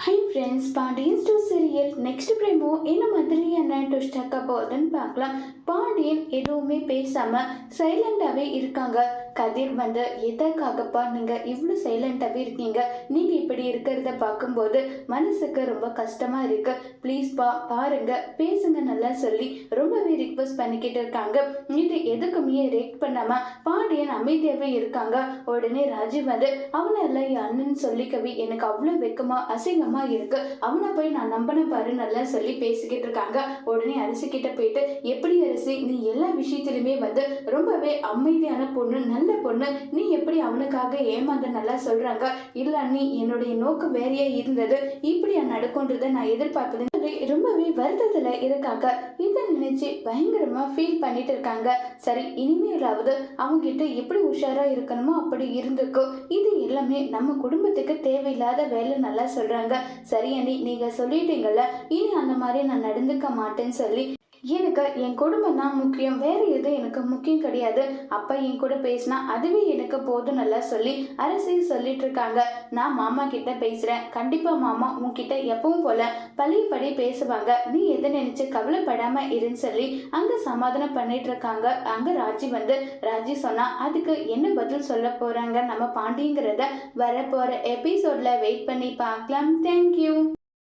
High friends, Pandian store serial next promo என்ன மாதிரியான twist ஆக்க போகுதுன்னு பார்க்கலாம். பாண்டியன் எதுவுமே பேசாம சைலண்டாவே இருக்காங்க. கதிர் வந்து எதற்காகப்பா நீங்க இவ்வளோ சைலண்டாவே இருக்கீங்க, நீங்க இப்படி இருக்கிறத பார்க்கும்போது மனசுக்கு ரொம்ப கஷ்டமா இருக்கு, ப்ளீஸ் பாருங்க பேசுங்க நல்லா சொல்லி ரொம்பவே ரிக்வெஸ்ட் பண்ணிக்கிட்டு இருக்காங்க. இது எதுக்குமே ரியாக்ட் பண்ணாம பாண்டியன் அமைதியாவே இருக்காங்க. உடனே ராஜீவ் வந்து அவனை எல்லாம் என் அண்ணன் சொல்லிக்கவே எனக்கு அவ்வளோ வெக்கமா அசிங்கமா இருக்கு, அவனை போய் நான் நம்பின பாரு நல்லா சொல்லி பேசிக்கிட்டு இருக்காங்க. உடனே அரிசி கிட்ட போயிட்டு, எப்படி அரிசி நீ எல்லா விஷயத்திலுமே வந்து ரொம்பவே அமைதியான பொண்ணு, நல்ல பொண்ணு, நீ எப்படி அவனுக்காக ஏமாந்த நல்லா சொல்றாங்க, இல்ல நீ என்னுடைய நோக்கம் வேறையா இருந்தது, இப்படியா நடக்கும்ன்றத நான் எதிர்பார்க்கல ரொம்பவே வருத்தத்துல இருக்காங்க. இதை நினைச்சு பயங்கரமா ஃபீல் பண்ணிட்டு இருக்காங்க. சரி, இனிமேலாவது அவங்க கிட்ட எப்படி உஷாரா இருக்கணுமோ அப்படி இருந்துக்கோ, இது எல்லாமே நம்ம குடும்பத்துக்கு தேவையில்லாத வேலை நல்லா சொல்றாங்க. சரி அண்ணி, நீங்க சொல்லிட்டீங்கல்ல, இனி அந்த மாதிரி நான் நடந்துக்க மாட்டேன்னு சொல்லி எனக்கு என் குடும்பம் தான் முக்கியம், வேற எதுவும் எனக்கு முக்கியம் கிடையாது, அப்பா என் கூட பேசினா அதுவே எனக்கு போதும் நல்லா சொல்லி அரசி சொல்லிட்டு இருக்காங்க. நான் மாமா கிட்ட பேசுறேன், கண்டிப்பா மாமா உன்கிட்ட எப்பவும் போல பழையபடி பேசுவாங்க, நீ எதை நினைச்சு கவலைப்படாம இருன்னு சொல்லி அங்க சமாதானம் பண்ணிட்டு இருக்காங்க. அங்க ராஜி வந்து ராஜி சொன்னா அதுக்கு என்ன பதில் சொல்ல போறாங்க நம்ம பாண்டிங்கிறத வர போற எபிசோட்ல வெயிட் பண்ணி பார்க்கலாம். தேங்க்யூ.